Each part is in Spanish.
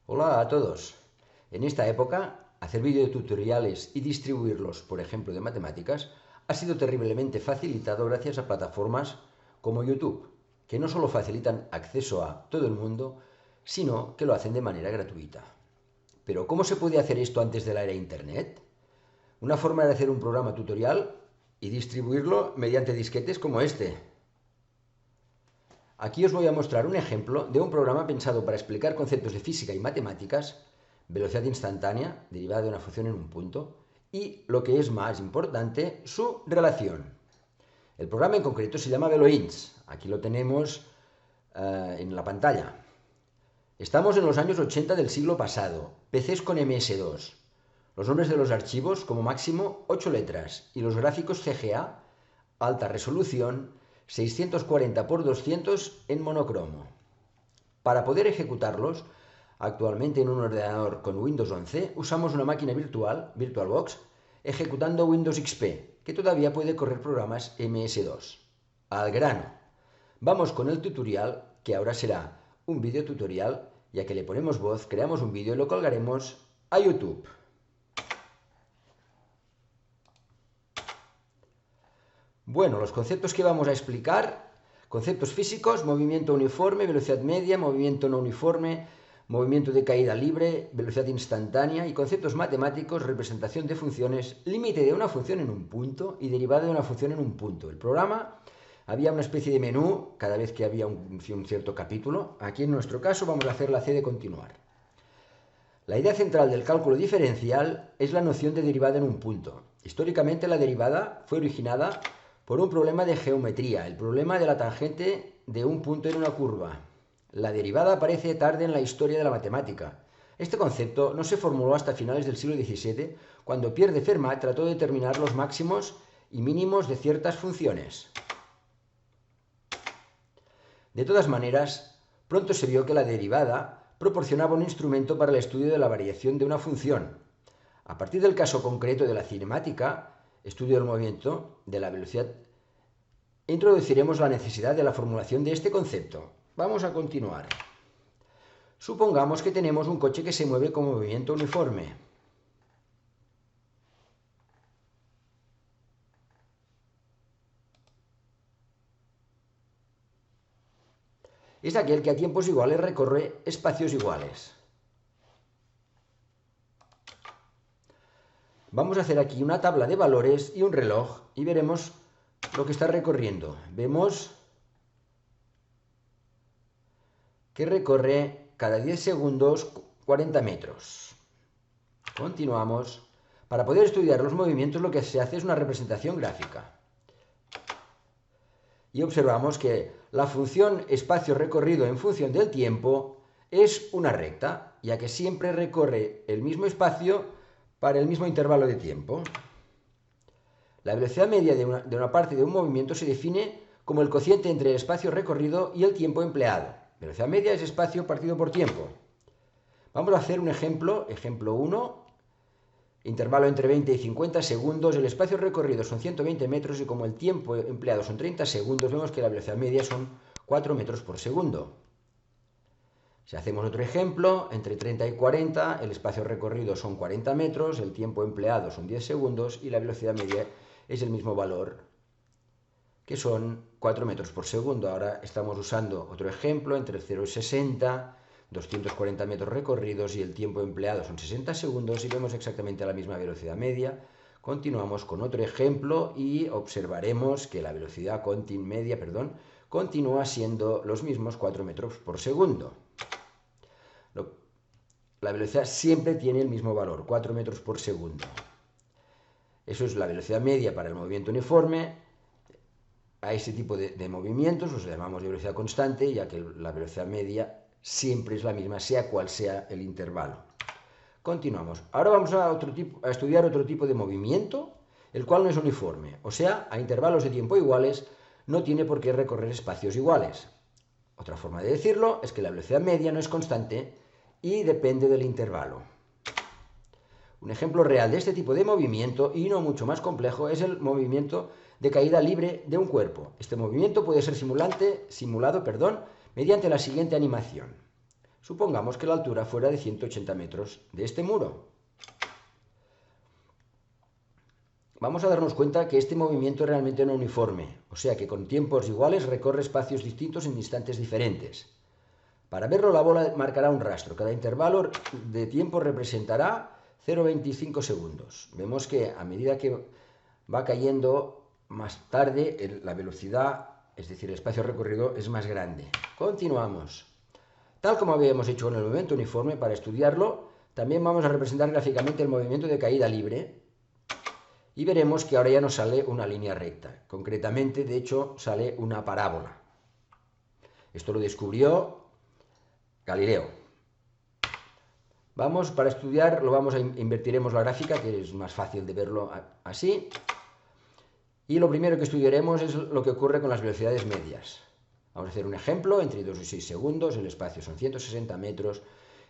Hola a todos. En esta época, hacer videotutoriales y distribuirlos, por ejemplo, de matemáticas, ha sido terriblemente facilitado gracias a plataformas como YouTube, que no solo facilitan acceso a todo el mundo, sino que lo hacen de manera gratuita. Pero ¿cómo se podía hacer esto antes de la era Internet? Una forma de hacer un programa tutorial y distribuirlo mediante disquetes como este. Aquí os voy a mostrar un ejemplo de un programa pensado para explicar conceptos de física y matemáticas, velocidad instantánea, derivada de una función en un punto, y, lo que es más importante, su relación. El programa en concreto se llama VeloInts. Aquí lo tenemos en la pantalla. Estamos en los años 80 del siglo pasado, PCs con MS2. Los nombres de los archivos, como máximo, 8 letras, y los gráficos CGA, alta resolución, 640 por 200 en monocromo. Para poder ejecutarlos, actualmente en un ordenador con Windows 11, usamos una máquina virtual, VirtualBox, ejecutando Windows XP, que todavía puede correr programas MS2. Al grano. Vamos con el tutorial, que ahora será un vídeo tutorial, ya que le ponemos voz, creamos un vídeo y lo colgaremos a YouTube. Bueno, los conceptos que vamos a explicar, conceptos físicos, movimiento uniforme, velocidad media, movimiento no uniforme, movimiento de caída libre, velocidad instantánea, y conceptos matemáticos, representación de funciones, límite de una función en un punto y derivada de una función en un punto. El programa había una especie de menú cada vez que había un cierto capítulo. Aquí en nuestro caso vamos a hacer la C de continuar. La idea central del cálculo diferencial es la noción de derivada en un punto. Históricamente la derivada fue originada por un problema de geometría, el problema de la tangente de un punto en una curva. La derivada aparece tarde en la historia de la matemática. Este concepto no se formuló hasta finales del siglo XVII, cuando Pierre de Fermat trató de determinar los máximos y mínimos de ciertas funciones. De todas maneras, pronto se vio que la derivada proporcionaba un instrumento para el estudio de la variación de una función. A partir del caso concreto de la cinemática, estudio del movimiento, de la velocidad, introduciremos la necesidad de la formulación de este concepto. Vamos a continuar. Supongamos que tenemos un coche que se mueve con movimiento uniforme. Es aquel que a tiempos iguales recorre espacios iguales. Vamos a hacer aquí una tabla de valores y un reloj y veremos lo que está recorriendo. Vemos que recorre cada 10 segundos 40 metros. Continuamos. Para poder estudiar los movimientos lo que se hace es una representación gráfica. Y observamos que la función espacio recorrido en función del tiempo es una recta, ya que siempre recorre el mismo espacio para el mismo intervalo de tiempo. La velocidad media de una parte de un movimiento se define como el cociente entre el espacio recorrido y el tiempo empleado. Velocidad media es espacio partido por tiempo. Vamos a hacer un ejemplo, ejemplo 1, intervalo entre 20 y 50 segundos, el espacio recorrido son 120 metros y como el tiempo empleado son 30 segundos, vemos que la velocidad media son 4 metros por segundo. Si hacemos otro ejemplo, entre 30 y 40, el espacio recorrido son 40 metros, el tiempo empleado son 10 segundos y la velocidad media es el mismo valor, que son 4 metros por segundo. Ahora estamos usando otro ejemplo, entre 0 y 60, 240 metros recorridos y el tiempo empleado son 60 segundos y vemos exactamente la misma velocidad media. Continuamos con otro ejemplo y observaremos que la velocidad media continúa siendo los mismos 4 metros por segundo. La velocidad siempre tiene el mismo valor, 4 metros por segundo. Eso es la velocidad media para el movimiento uniforme. A ese tipo de movimientos los llamamos de velocidad constante, ya que la velocidad media siempre es la misma, sea cual sea el intervalo. Continuamos. Ahora vamos a estudiar otro tipo de movimiento, el cual no es uniforme, o sea, a intervalos de tiempo iguales no tiene por qué recorrer espacios iguales. Otra forma de decirlo es que la velocidad media no es constante y depende del intervalo. Un ejemplo real de este tipo de movimiento, y no mucho más complejo, es el movimiento de caída libre de un cuerpo. Este movimiento puede ser simulado mediante la siguiente animación. Supongamos que la altura fuera de 180 metros de este muro. Vamos a darnos cuenta que este movimiento es realmente no uniforme, o sea que con tiempos iguales recorre espacios distintos en instantes diferentes. Para verlo, la bola marcará un rastro. Cada intervalo de tiempo representará 0,25 segundos. Vemos que a medida que va cayendo más tarde, la velocidad, es decir, el espacio recorrido, es más grande. Continuamos. Tal como habíamos hecho con el movimiento uniforme, para estudiarlo, también vamos a representar gráficamente el movimiento de caída libre. Y veremos que ahora ya nos sale una línea recta. Concretamente, de hecho, sale una parábola. Esto lo descubrió Galileo. Para estudiar, invertiremos la gráfica, que es más fácil de verlo así. Y lo primero que estudiaremos es lo que ocurre con las velocidades medias. Vamos a hacer un ejemplo, entre 2 y 6 segundos, el espacio son 160 metros,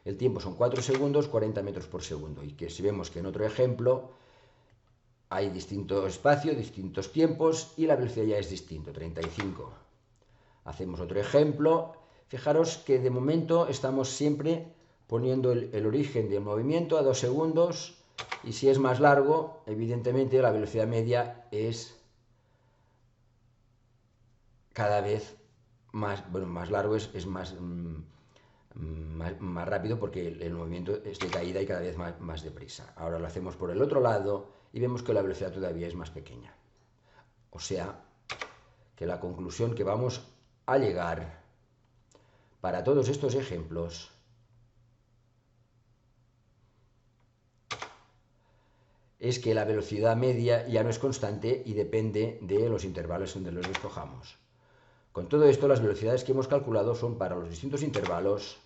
el tiempo son 4 segundos, 40 metros por segundo. Y que si vemos que en otro ejemplo hay distinto espacio, distintos tiempos y la velocidad ya es distinto, 35. Hacemos otro ejemplo. Fijaros que de momento estamos siempre poniendo el origen del movimiento a 2 segundos y si es más largo, evidentemente la velocidad media es cada vez más, bueno, más largo es más rápido porque el movimiento es de caída y cada vez más deprisa. Ahora lo hacemos por el otro lado y vemos que la velocidad todavía es más pequeña. O sea, que la conclusión que vamos a llegar para todos estos ejemplos es que la velocidad media ya no es constante y depende de los intervalos donde los escojamos. Con todo esto, las velocidades que hemos calculado son para los distintos intervalos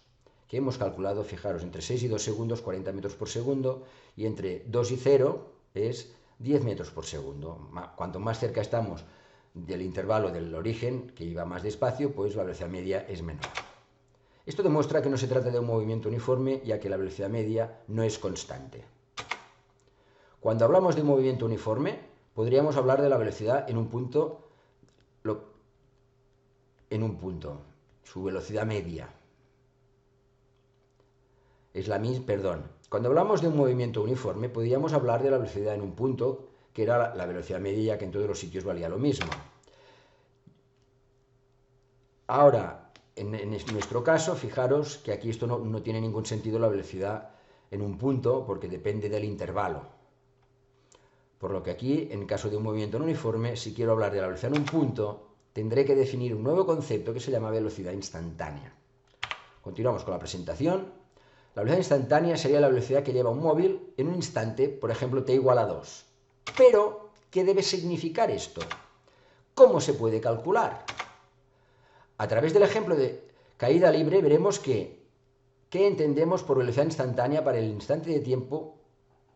que hemos calculado, fijaros, entre 6 y 2 segundos, 40 metros por segundo, y entre 2 y 0 es 10 metros por segundo. Cuanto más cerca estamos del intervalo del origen, que iba más despacio, pues la velocidad media es menor. Esto demuestra que no se trata de un movimiento uniforme, ya que la velocidad media no es constante. Cuando hablamos de un movimiento uniforme, podríamos hablar de la velocidad en un punto, su velocidad media. Cuando hablamos de un movimiento uniforme, podríamos hablar de la velocidad en un punto, que era la velocidad media, ya que en todos los sitios valía lo mismo. Ahora, en nuestro caso, fijaros que aquí esto no tiene ningún sentido la velocidad en un punto, porque depende del intervalo. Por lo que aquí, en caso de un movimiento no uniforme, si quiero hablar de la velocidad en un punto, tendré que definir un nuevo concepto que se llama velocidad instantánea. Continuamos con la presentación. La velocidad instantánea sería la velocidad que lleva un móvil en un instante, por ejemplo, t igual a 2. Pero, ¿qué debe significar esto? ¿Cómo se puede calcular? A través del ejemplo de caída libre veremos qué entendemos por velocidad instantánea para el instante de tiempo.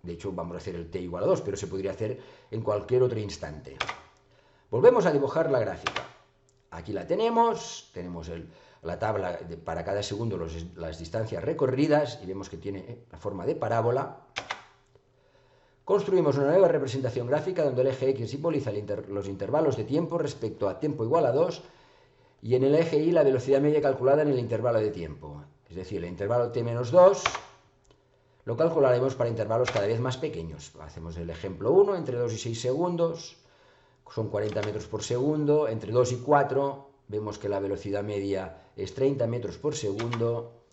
De hecho, vamos a hacer el t igual a 2, pero se podría hacer en cualquier otro instante. Volvemos a dibujar la gráfica. Aquí la tenemos la tabla para cada segundo, las distancias recorridas, y vemos que tiene la forma de parábola. Construimos una nueva representación gráfica donde el eje X simboliza los intervalos de tiempo respecto a tiempo igual a 2, y en el eje Y la velocidad media calculada en el intervalo de tiempo. Es decir, el intervalo t menos 2 lo calcularemos para intervalos cada vez más pequeños. Hacemos el ejemplo 1, entre 2 y 6 segundos, son 40 metros por segundo, entre 2 y 4 vemos que la velocidad media es 30 metros por segundo.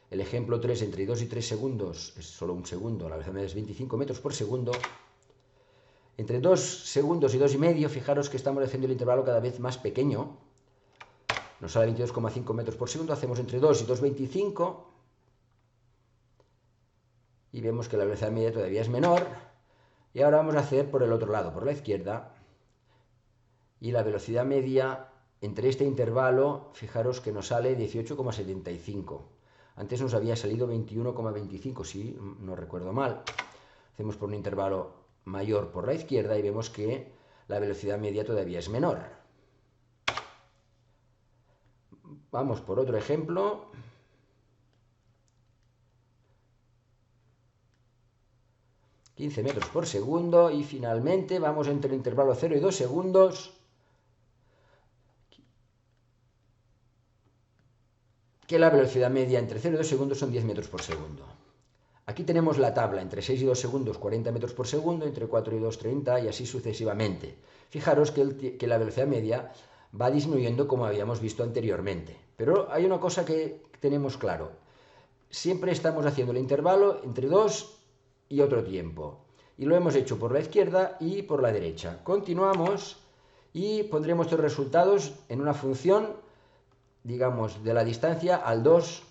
El ejemplo 3, entre 2 y 3 segundos, es solo un segundo, la velocidad media es 25 metros por segundo. Entre 2 segundos y 2 y medio, fijaros que estamos haciendo el intervalo cada vez más pequeño. Nos sale 22,5 metros por segundo, hacemos entre 2 y 2,25. Y vemos que la velocidad media todavía es menor. Y ahora vamos a hacer por el otro lado, por la izquierda. Y la velocidad media entre este intervalo, fijaros que nos sale 18,75. Antes nos había salido 21,25, si no recuerdo mal. Hacemos por un intervalo mayor por la izquierda y vemos que la velocidad media todavía es menor. Vamos por otro ejemplo. ...15 metros por segundo y finalmente vamos entre el intervalo 0 y 2 segundos... que la velocidad media entre 0 y 2 segundos son 10 metros por segundo. Aquí tenemos la tabla, entre 6 y 2 segundos 40 metros por segundo, entre 4 y 2 30 y así sucesivamente. Fijaros que la velocidad media va disminuyendo como habíamos visto anteriormente. Pero hay una cosa que tenemos claro. Siempre estamos haciendo el intervalo entre 2 y otro tiempo. Y lo hemos hecho por la izquierda y por la derecha. Continuamos y pondremos estos resultados en una función, digamos, de la distancia al 2,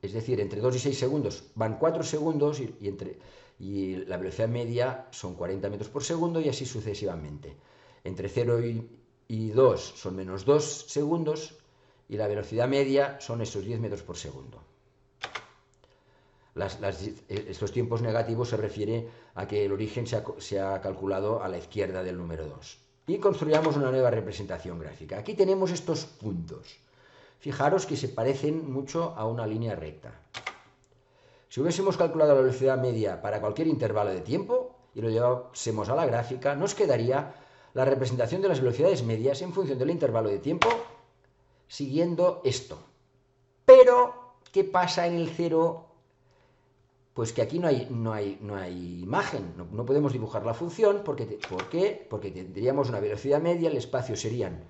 es decir, entre 2 y 6 segundos van 4 segundos y la velocidad media son 40 metros por segundo y así sucesivamente. Entre 0 y 2 son menos 2 segundos y la velocidad media son esos 10 metros por segundo. Estos tiempos negativos se refiere a que el origen se ha calculado a la izquierda del número 2. Y construyamos una nueva representación gráfica. Aquí tenemos estos puntos. Fijaros que se parecen mucho a una línea recta. Si hubiésemos calculado la velocidad media para cualquier intervalo de tiempo y lo llevásemos a la gráfica, nos quedaría la representación de las velocidades medias en función del intervalo de tiempo siguiendo esto. Pero, ¿qué pasa en el 0? Pues que aquí no hay imagen, no podemos dibujar la función. ¿Por qué? Porque tendríamos una velocidad media, el espacio serían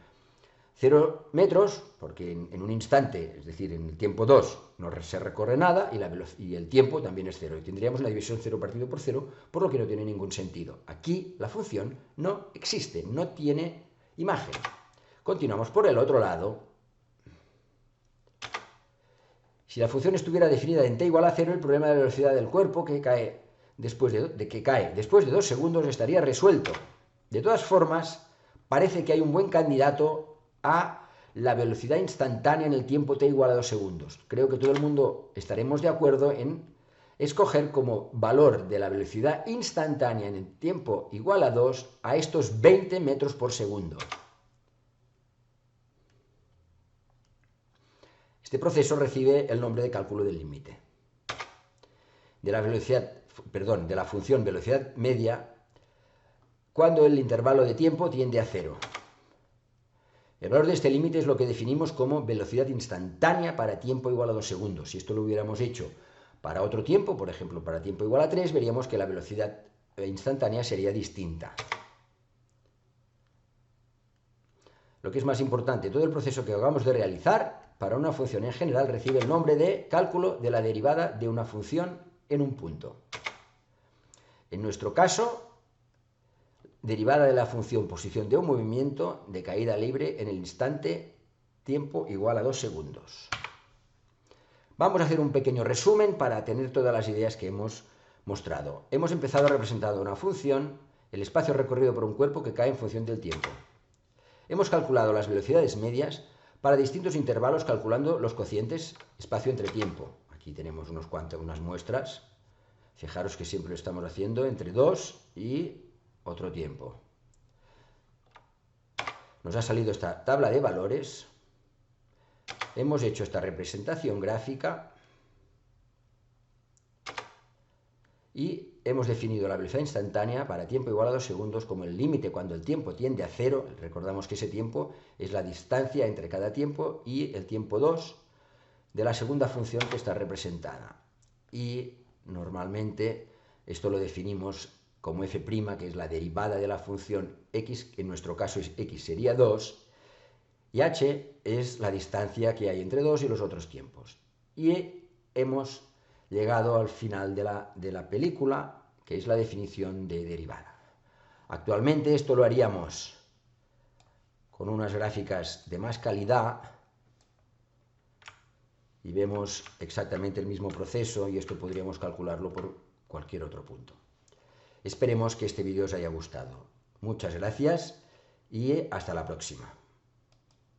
0 metros, porque en un instante, es decir, en el tiempo 2, no se recorre nada y el tiempo también es 0. Y tendríamos una división 0 partido por 0, por lo que no tiene ningún sentido. Aquí la función no existe, no tiene imagen. Continuamos por el otro lado. Si la función estuviera definida en t igual a 0, el problema de la velocidad del cuerpo que cae después de 2 segundos estaría resuelto. De todas formas, parece que hay un buen candidato a la velocidad instantánea en el tiempo t igual a 2 segundos. Creo que todo el mundo estaremos de acuerdo en escoger como valor de la velocidad instantánea en el tiempo igual a 2 a estos 20 metros por segundo. Este proceso recibe el nombre de cálculo del límite. De la función velocidad media cuando el intervalo de tiempo tiende a 0. El valor de este límite es lo que definimos como velocidad instantánea para tiempo igual a 2 segundos. Si esto lo hubiéramos hecho para otro tiempo, por ejemplo para tiempo igual a 3, veríamos que la velocidad instantánea sería distinta. Lo que es más importante, todo el proceso que acabamos de realizar para una función en general recibe el nombre de cálculo de la derivada de una función en un punto. En nuestro caso, derivada de la función posición de un movimiento de caída libre en el instante tiempo igual a 2 segundos. Vamos a hacer un pequeño resumen para tener todas las ideas que hemos mostrado. Hemos empezado representando una función, el espacio recorrido por un cuerpo que cae en función del tiempo. Hemos calculado las velocidades medias para distintos intervalos calculando los cocientes espacio entre tiempo. Aquí tenemos unas muestras. Fijaros que siempre lo estamos haciendo entre 2 y otro tiempo. Nos ha salido esta tabla de valores. Hemos hecho esta representación gráfica y hemos definido la velocidad instantánea para tiempo igual a 2 segundos como el límite cuando el tiempo tiende a 0. Recordamos que ese tiempo es la distancia entre cada tiempo y el tiempo 2 de la segunda función que está representada. Y normalmente esto lo definimos como f', que es la derivada de la función x, que en nuestro caso es x sería 2, y h es la distancia que hay entre 2 y los otros tiempos. Y hemos llegado al final de la película, que es la definición de derivada. Actualmente esto lo haríamos con unas gráficas de más calidad y vemos exactamente el mismo proceso y esto podríamos calcularlo por cualquier otro punto. Esperemos que este vídeo os haya gustado. Muchas gracias y hasta la próxima.